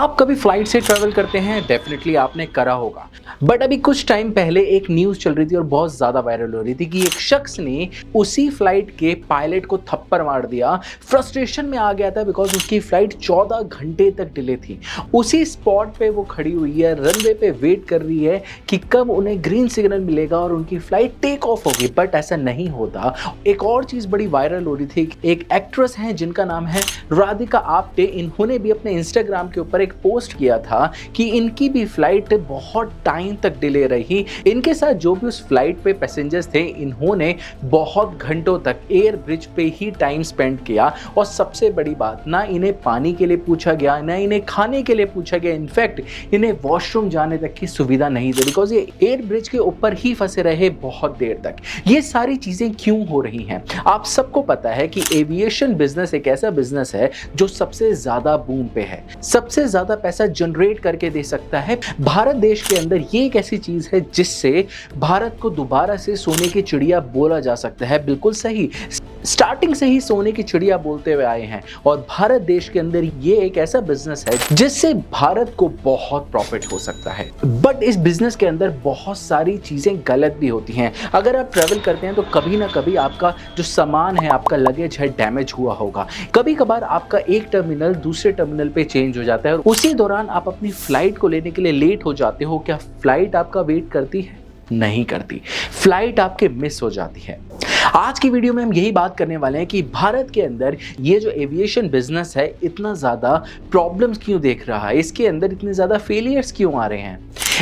आप कभी फ्लाइट से ट्रैवल करते हैं? डेफिनेटली आपने करा होगा। बट अभी कुछ टाइम पहले एक न्यूज़ चल रही थी और बहुत ज़्यादा वायरल हो रही थी कि एक शख्स ने उसी फ्लाइट के पायलट को थप्पड़ मार दिया। फ्रस्ट्रेशन में आ गया था बिकॉज उसकी फ्लाइट 14 घंटे तक डिले थी। उसी स्पॉट पे वो खड़ी हुई है, रनवे पे वेट कर रही है कि कब उन्हें ग्रीन सिग्नल मिलेगा और उनकी फ्लाइट टेक ऑफ होगी, बट ऐसा नहीं होता। एक और चीज़ बड़ी वायरल हो रही थी, एक एक्ट्रेस हैं जिनका नाम है राधिका आप्टे। इन्होंने भी अपने इंस्टाग्राम के ऊपर एक पोस्ट किया था कि इनकी भी फ्लाइट बहुत टाइम तक डिले रही। इनके साथ जो भी उस फ्लाइट पे पैसेंजर्स थे, इन्होंने बहुत घंटों तक एयर ब्रिज पे ही टाइम स्पेंड किया। और सबसे बड़ी बात, ना इन्हें पानी के लिए पूछा गया, ना इन्हें खाने के लिए पूछा गया। इनफैक्ट इन्हें वॉशरूम जाने तक की सुविधा नहीं थी बिकॉज ये एयर ब्रिज के ऊपर ही फंसे रहे बहुत देर तक। ये सारी चीजें क्यों हो रही हैं? आप सबको पता है कि एविएशन बिजनेस एक ऐसा बिजनेस है जो सबसे ज्यादा बूम पे है, सबसे ज्यादा पैसा जनरेट करके दे सकता है। भारत देश के अंदर ये एक ऐसी चीज है जिससे भारत को दोबारा से सोने की चिड़िया बोला जा सकता है। बिल्कुल सही, स्टार्टिंग से ही सोने की चिड़िया बोलते हुए आए हैं। और भारत देश के अंदर ये एक ऐसा बिजनेस है जिससे भारत को बहुत प्रॉफिट हो सकता है। बट इस बिजनेस के अंदर बहुत सारी चीजें गलत भी होती हैं। अगर आप ट्रैवल करते हैं तो कभी ना कभी आपका जो सामान है, आपका लगेज है, डैमेज हुआ होगा। कभी कभार आपका एक टर्मिनल दूसरे टर्मिनल पे चेंज हो जाता है और उसी दौरान आप अपनी फ्लाइट को लेने के लिए लेट हो जाते हो। क्या फ्लाइट आपका वेट करती है? नहीं करती। फ्लाइट आपके मिस हो जाती है। आज की वीडियो में हम यही बात करने वाले हैं कि भारत के अंदर ये जो एविएशन बिजनेस है इतना ज़्यादा प्रॉब्लम्स क्यों देख रहा है, इसके अंदर इतने ज़्यादा फेलियर्स क्यों आ रहे हैं,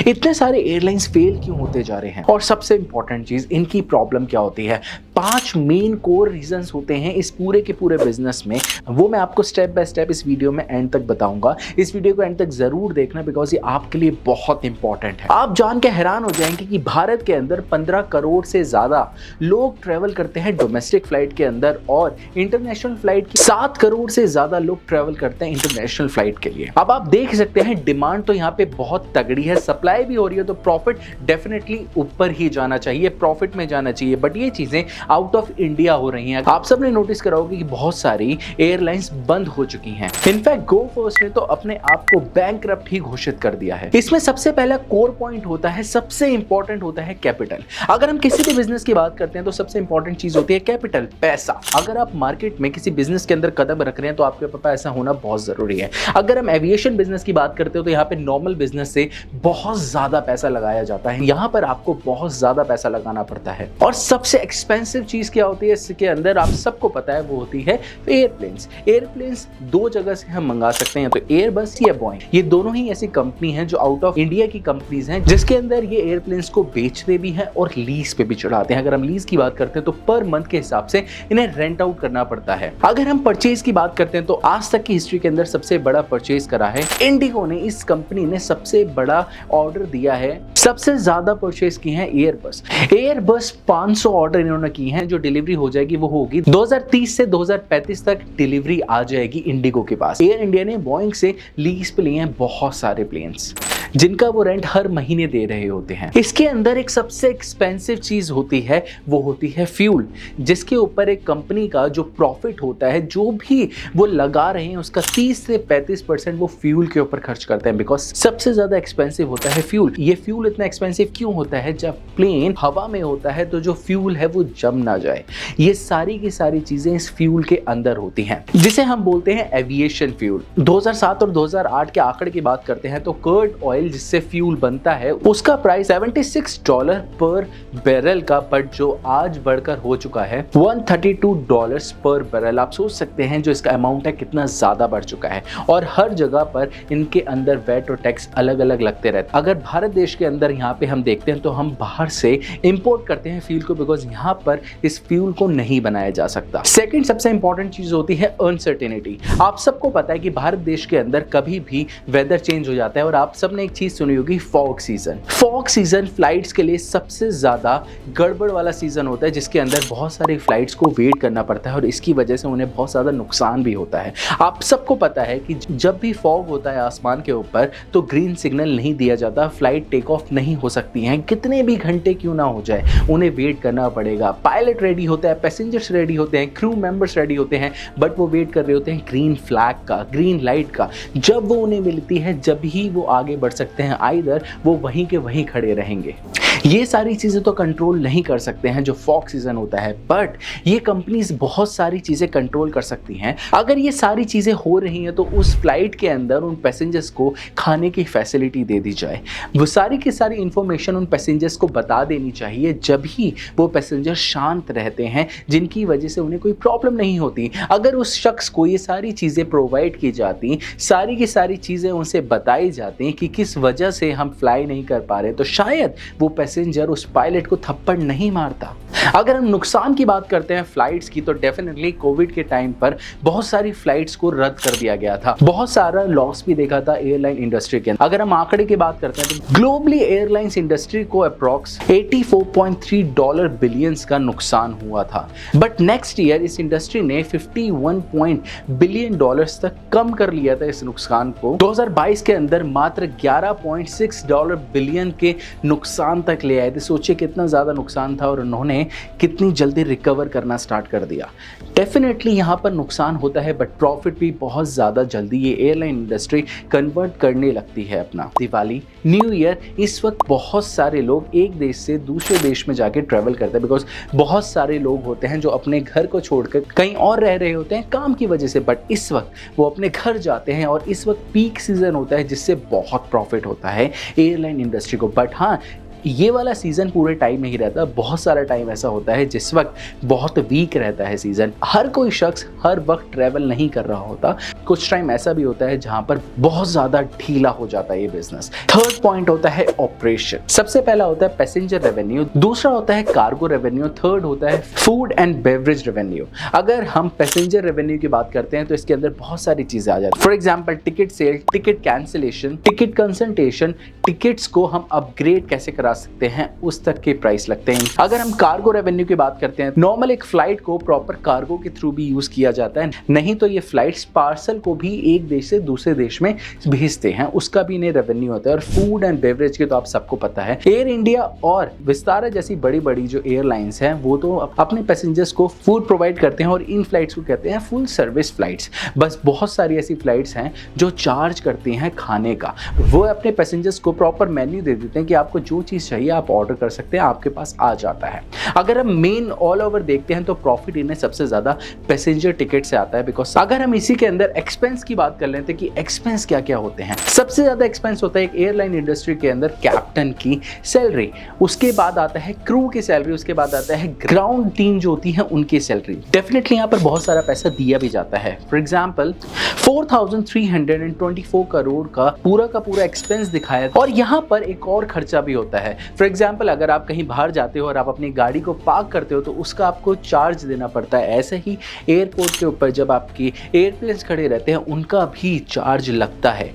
इतने सारे एयरलाइंस फेल क्यों होते जा रहे हैं, और सबसे इंपॉर्टेंट चीज़, इनकी प्रॉब्लम क्या होती है। 5 मेन कोर रीजंस होते हैं इस पूरे के पूरे बिजनेस में। वो मैं आपको स्टेप बाय स्टेप इस वीडियो में एंड तक बताऊंगा। इस वीडियो को एंड तक जरूर देखना बिकॉज ये आपके लिए बहुत इंपॉर्टेंट है। आप जान के हैरान हो जाएंगे कि भारत के अंदर 15 करोड़ से ज्यादा लोग ट्रेवल करते हैं डोमेस्टिक फ्लाइट के अंदर, और इंटरनेशनल फ्लाइट की 7 करोड़ से ज्यादा लोग ट्रेवल करते हैं इंटरनेशनल फ्लाइट के लिए। अब आप देख सकते हैं डिमांड तो यहाँ पे बहुत तगड़ी है, सप्लाई भी हो रही है, तो प्रॉफिट डेफिनेटली ऊपर ही जाना चाहिए, प्रॉफिट में जाना चाहिए। बट ये चीजें आउट ऑफ इंडिया हो रही हैं। आप सबने नोटिस करा होगा कि बहुत सारी एयरलाइंस बंद हो चुकी हैं। इनफैक्ट गो फर्स्ट ने तो अपने आप को बैंकरप्ट ही घोषित कर दिया है। इसमें सबसे पहला कोर पॉइंट होता है, सबसे इंपॉर्टेंट होता है कैपिटल। अगर हम किसी भी बिजनेस की बात करते हैं तो सबसे इंपॉर्टेंट चीज होती है कैपिटल, पैसा। अगर आप मार्केट में किसी बिजनेस के अंदर कदम रख रहे हैं तो आपके पास पैसा होना बहुत जरूरी है। अगर हम एविएशन बिजनेस की बात करते हो तो यहाँ पे नॉर्मल बिजनेस से बहुत ज्यादा पैसा लगाया जाता है, यहाँ पर आपको बहुत ज्यादा पैसा लगाना पड़ता है। और सबसे एक्सपेंसिव चीज क्या होती है इसके अंदर, आप सबको पता है, वो होती है एयरप्लेन्स। एयरप्लेन्स 2 जगह से हम मंगा सकते हैं, तो एयरबस या बोइंग। ये दोनों ही ऐसी कंपनी हैं जो आउट ऑफ इंडिया की कंपनीज हैं, जिसके अंदर ये एयरप्लेन्स को बेचते भी हैं और लीज पे भी चढ़ाते हैं। अगर हम लीज की बात करते हैं तो पर मंथ के हिसाब से इन्हें रेंट आउट करना पड़ता है। अगर हम परचेज की बात करते हैं तो आज तक की हिस्ट्री के अंदर सबसे बड़ा परचेज करा है इंडिगो ने। इस कंपनी ने सबसे बड़ा ऑर्डर दिया है, सबसे ज्यादा परचेज की है एयरबस। एयरबस 500 ऑर्डर इन्होंने की हैं, जो डिलीवरी हो जाएगी वो होगी 2030 से 2035 तक डिलीवरी आ जाएगी इंडिगो के पास। एयर इंडिया ने बोइंग से लीज पे लिए हैं बहुत सारे प्लेन्स, जिनका वो रेंट हर महीने दे रहे होते हैं। इसके अंदर एक सबसे एक्सपेंसिव चीज होती है, वो होती है फ्यूल, जिसके ऊपर एक कंपनी का जो प्रॉफिट होता है, जो भी वो लगा रहे हैं उसका 30 से 35% वो फ्यूल के ऊपर खर्च करते हैं, बिकॉज सबसे ज्यादा एक्सपेंसिव होता है फ्यूल। ये फ्यूल इतना एक्सपेंसिव क्यों होता है? जब प्लेन हवा में होता है तो जो फ्यूल है वो जम ना जाए। ये सारी की सारी चीजें इस फ्यूल के अंदर होती हैं, जिसे हम बोलते हैं एविएशन फ्यूल। 2007 और 2008 के आंकड़े की बात करते हैं तो कर्ड ऑयल जिससे फ्यूल बनता है उसका प्राइस $76 पर बैरल का, बट जो आज बढ़कर हो चुका है $132 पर बैरल। आप सोच सकते हैं जो इसका अमाउंट है कितना ज्यादा बढ़ चुका है, और हर जगह पर इनके अंदर वैट और टैक्स अलग अलग लगते रहते हैं। अगर भारत देश के अंदर यहाँ पे हम देखते हैं तो हम बाहर से इंपोर्ट करते हैं फ्यूल को, बिकॉज यहाँ पर इस फ्यूल को नहीं बनाया जा सकता। सेकंड सबसे इंपॉर्टेंट चीज होती है अनसर्टेनिटी। आप सबको पता है कि भारत देश के अंदर कभी भी वेदर चेंज हो जाता है, और आप सबने एक चीज सुनी होगी, fog season. Fog season flights के लिए सबसे ज्यादा गड़बड़ वाला सीजन होता है, जिसके अंदर बहुत सारी फ्लाइट्स को वेट करना पड़ता है और इसकी वजह से उन्हें बहुत ज्यादा नुकसान भी होता है। आप सबको पता है कि जब भी फॉग होता है आसमान के ऊपर तो ग्रीन सिग्नल नहीं दिया जाता, फ्लाइट टेक ऑफ नहीं हो सकती हैं, कितने भी घंटे क्यों ना हो जाए उन्हें वेट करना पड़ेगा। पायलट रेडी होता है, पैसेंजर्स रेडी होते हैं, क्रू मेंबर्स रेडी होते हैं, बट वो वेट कर रहे होते हैं ग्रीन फ्लैग का, ग्रीन लाइट का। जब वो उन्हें मिलती है जब ही वो आगे बढ़ सकते हैं, आइदर वो वहीं के वहीं खड़े रहेंगे। ये सारी चीज़ें तो कंट्रोल नहीं कर सकते हैं जो फॉग सीजन होता है, बट ये कंपनीज बहुत सारी चीज़ें कंट्रोल कर सकती हैं। अगर ये सारी चीज़ें हो रही हैं तो उस फ्लाइट के अंदर उन पैसेंजर्स को खाने की फैसिलिटी दे दी जाए। वो सारी की सारी इंफॉर्मेशन उन पैसेंजर्स को बता देनी चाहिए, जब ही वो पैसेंजर शांत रहते हैं, जिनकी वजह से उन्हें कोई प्रॉब्लम नहीं होती। अगर उस शख्स को ये सारी चीज़ें प्रोवाइड की जाती, सारी की सारी चीज़ें उनसे बताई जाती कि किस वजह से हम फ्लाई नहीं कर पा रहे, तो शायद वो पैसेंजर उस पायलट को थप्पड़ नहीं मारता। अगर हम नुकसान की बात करते हैं फ्लाइट्स की, तो डेफिनेटली कोविड के टाइम पर बहुत सारी फ्लाइट्स को रद्द कर दिया गया था, बहुत सारा लॉस भी देखा था एयरलाइन इंडस्ट्री के अंदर। अगर हम आंकड़े की बात करते हैं तो ग्लोबली एयरलाइंस इंडस्ट्री को अप्रॉक्स $84.3 बिलियंस का नुकसान हुआ था, बट नेक्स्ट ईयर इस इंडस्ट्री ने $51 बिलियन तक कम कर लिया था इस नुकसान को। 2022 के अंदर मात्र $11.6 बिलियन के नुकसान तक ले आए थे। सोचिए कितना ज़्यादा नुकसान था और उन्होंने कितनी जल्दी रिकवर करना स्टार्ट कर दिया। डेफिनेटली यहाँ पर नुकसान होता है, बट प्रॉफिट भी बहुत ज़्यादा जल्दी ये एयरलाइन इंडस्ट्री कन्वर्ट करने लगती है अपना। दिवाली, न्यू ईयर, इस वक्त बहुत सारे लोग एक देश से दूसरे देश में जाके ट्रैवल करते हैं, बिकॉज बहुत सारे लोग होते हैं जो अपने घर को छोड़कर कहीं और रह रहे होते हैं काम की वजह से, बट इस वक्त वो अपने घर जाते हैं और इस वक्त पीक सीजन होता है, जिससे बहुत प्रॉफिट होता है एयरलाइन इंडस्ट्री को। बट हाँ, ये वाला सीज़न पूरे टाइम नहीं रहता, बहुत सारा टाइम ऐसा होता है जिस वक्त बहुत वीक रहता है सीज़न। हर कोई शख्स हर वक्त ट्रैवल नहीं कर रहा होता, कुछ टाइम ऐसा भी होता है जहां पर बहुत ज़्यादा ढीला हो जाता है ये बिजनेस। थर्ड पॉइंट होता है ऑपरेशन। सबसे पहला होता है पैसेंजर रेवेन्यू, दूसरा होता है कार्गो रेवेन्यू, थर्ड होता है फूड एंड बेवरेज रेवेन्यू। अगर हम पैसेंजर रेवेन्यू की बात करते हैं तो इसके अंदर बहुत सारी चीज़ें आ जाती हैं। For example ticket sale, ticket cancellation, ticket consultation, tickets को हम अपग्रेड कैसे करा सकते हैं उस तक के प्राइस लगते हैं। अगर हम कार्गो रेवेन्यू की बात करते हैं, नॉर्मल एक फ्लाइट को प्रॉपर कार्गो के थ्रू भी यूज किया जाता है, नहीं तो ये फ्लाइट्स पार्सल को भी एक देश से दूसरे देश में भेजते हैं, उसका भी इन्हें रेवेन्यू होता है। और फूड एंड बेवरेज के तो आप सबको पता है, एयर इंडिया और विस्तारा जैसी बड़ी बड़ी जो एयरलाइंस हैं वो तो अपने पैसेंजर्स को फूड प्रोवाइड करते हैं और इन फ्लाइट्स को कहते हैं फुल सर्विस फ्लाइट्स। बस बहुत सारी ऐसी फ्लाइट्स हैं जो चार्ज करती हैं खाने का, वो अपने पैसेंजर्स को प्रॉपर मेन्यू दे देते हैं कि आपको जो चीज़ चाहिए आप ऑर्डर कर सकते हैं, आपके पास आ जाता है। अगर हम मेन ऑल ओवर देखते हैं तो प्रॉफिट इन्हें सबसे ज़्यादा पैसेंजर टिकट से आता है, बिकॉज अगर हम इसी के अंदर एक्सपेंस की बात कर लेते हैं कि एक्सपेंस क्या क्या होते हैं, सबसे ज़्यादा एक्सपेंस होता है एक एयरलाइन इंडस्ट्री के अंदर कैप्टन की सैलरी, उसके बाद आता है क्रू की सैलरी, उसके बाद आता है ग्राउंड टीम जो होती है उनकी सैलरी। डेफिनेटली यहाँ पर बहुत सारा पैसा दिया भी जाता है। फॉर एग्जाम्पल 4,324 करोड़ का पूरा एक्सपेंस दिखाया, और यहाँ पर एक और खर्चा भी होता है। फॉर एग्जाम्पल अगर आप कहीं बाहर जाते हो और आप अपनी गाड़ी को पार्क करते हो तो उसका आपको चार्ज देना पड़ता है। ऐसे ही एयरपोर्ट के ऊपर जब आपके एयरप्लेन्स खड़े रहते हैं उनका भी चार्ज लगता है,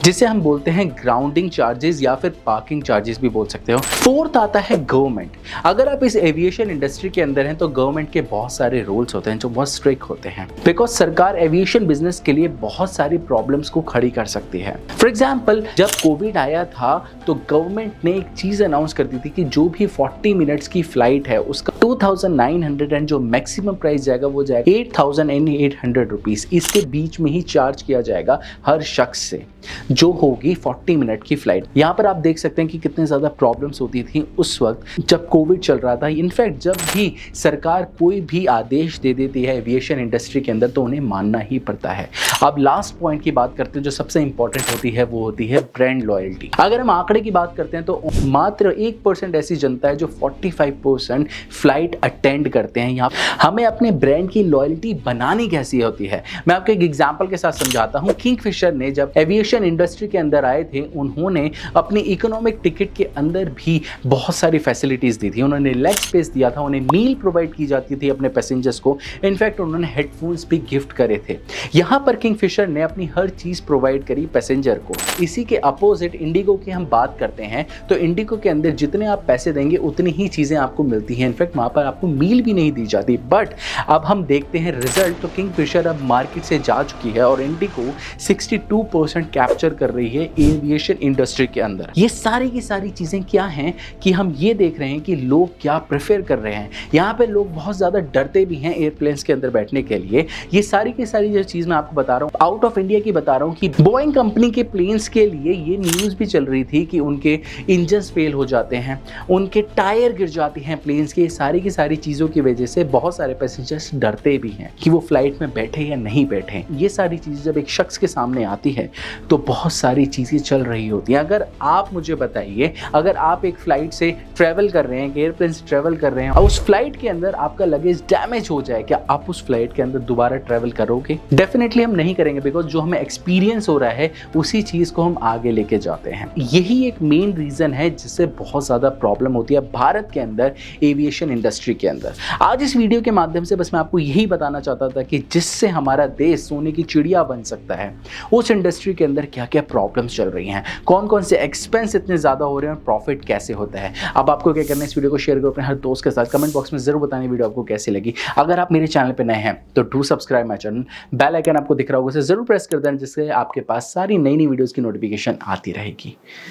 जिसे हम बोलते हैं ग्राउंडिंग चार्जेस या फिर पार्किंग चार्जेस भी बोल सकते हो। फोर्थ आता है गवर्नमेंट। अगर आप इस एविएशन इंडस्ट्री के अंदर हैं तो गवर्नमेंट के बहुत सारे रूल्स होते हैं जो बहुत स्ट्रिक्ट होते हैं, बिकॉज सरकार एविएशन बिजनेस के लिए बहुत सारी प्रॉब्लम्स को खड़ी कर सकती है। फॉर एग्जाम्पल जब कोविड आया था तो गवर्नमेंट ने एक चीज अनाउंस कर दी थी कि जो भी 40 मिनट्स की फ्लाइट है उसका 2,900 एंड जो मैक्सिमम प्राइस जाएगा वो जाएगा 8,800 रुपीज। इसके बीच में ही चार्ज किया जाएगा हर शख्स से जो होगी 40 मिनट की फ्लाइट। यहाँ पर आप देख सकते हैं कि कितने ज़्यादा प्रॉब्लम्स होती थी उस वक्त जब कोविड चल रहा था। इनफैक्ट जब भी सरकार कोई भी आदेश दे देती है एविएशन इंडस्ट्री के अंदर तो उन्हें मानना ही पड़ता है। अब लास्ट पॉइंट की बात करते हैं जो सबसे इंपॉर्टेंट होती है, वो होती है ब्रांड लॉयल्टी। अगर हम आंकड़े की बात करते हैं तो मात्र 1% ऐसी जनता है जो 45% फ्लाइट अटेंड करते हैं। यहाँ हमें अपने ब्रांड की लॉयल्टी बनानी कैसी होती है, मैं आपको एक एग्जाम्पल के साथ समझाता हूँ। किंगफिशर ने जब एविएशन एविएशन इंडस्ट्री के अंदर आए थे उन्होंने अपनी इकोनॉमिक टिकट के अंदर भी बहुत सारी फैसिलिटीज़ दी थी। उन्होंने लेग स्पेस दिया था, उन्हें मील प्रोवाइड की जाती थी अपने पैसेंजर्स को, इनफैक्ट उन्होंने हेडफोन्स भी गिफ्ट करे थे। यहाँ पर किंगफिशर ने अपनी हर चीज़ प्रोवाइड करी पैसेंजर को। इसी के अपोजिट इंडिगो की हम बात करते हैं तो इंडिगो के अंदर जितने आप पैसे देंगे उतनी ही चीज़ें आपको मिलती हैं, इनफैक्ट वहाँ पर आपको मील भी नहीं दी जाती। बट अब हम देखते हैं रिजल्ट, तो किंगफिशर अब मार्केट से जा चुकी है और इंडिगो 62% कैप्चर कर रही है एविएशन इंडस्ट्री के अंदर। ये सारी की सारी चीज़ें क्या हैं कि हम ये देख रहे हैं कि लोग क्या प्रेफर कर रहे हैं। यहाँ पे लोग बहुत ज़्यादा डरते भी हैं एयरप्लेन्स के अंदर बैठने के लिए। ये सारी की सारी जो चीज़ मैं आपको बता रहा हूँ आउट ऑफ इंडिया की बता रहा हूँ कि बोइंग कंपनी के प्लेन्स के लिए ये न्यूज़ भी चल रही थी कि उनके इंजन्स फेल हो जाते हैं, उनके टायर गिर जाती हैं प्लेन्स के। सारी की सारी चीज़ों की वजह से बहुत सारे पैसेंजर्स डरते भी हैं कि वो फ्लाइट में बैठे या नहीं बैठे। ये सारी चीज़ें जब एक शख्स के सामने आती है तो बहुत सारी चीज़ें चल रही होती हैं। अगर आप मुझे बताइए, अगर आप एक फ़्लाइट से ट्रैवल कर रहे हैं, एयरप्लेन से ट्रैवल कर रहे हैं और उस फ्लाइट के अंदर आपका लगेज डैमेज हो जाए, क्या आप उस फ्लाइट के अंदर दोबारा ट्रैवल करोगे? डेफिनेटली हम नहीं करेंगे, बिकॉज जो हमें एक्सपीरियंस हो रहा है उसी चीज़ को हम आगे लेके जाते हैं। यही एक मेन रीज़न है जिससे बहुत ज़्यादा प्रॉब्लम होती है भारत के अंदर एविएशन इंडस्ट्री के अंदर। आज इस वीडियो के माध्यम से बस मैं आपको यही बताना चाहता था कि जिससे हमारा देश सोने की चिड़िया बन सकता है, उस इंडस्ट्री के अंदर क्या क्या प्रॉब्लम्स चल रही हैं, कौन कौन से एक्सपेंस इतने ज़्यादा हो रहे हैं और प्रॉफिट कैसे होता है। अब आपको क्या करना है, इस वीडियो को शेयर करो अपने हर दोस्त के साथ। कमेंट बॉक्स में जरूर बताने वीडियो आपको कैसी लगी। अगर आप मेरे चैनल पर नए हैं तो do subscribe my channel, bell icon आपको दिख रहा होगा, उसे जरूर प्रेस कर देना जिससे आपके पास सारी नई नई वीडियोज़ की नोटिफिकेशन आती रहेगी।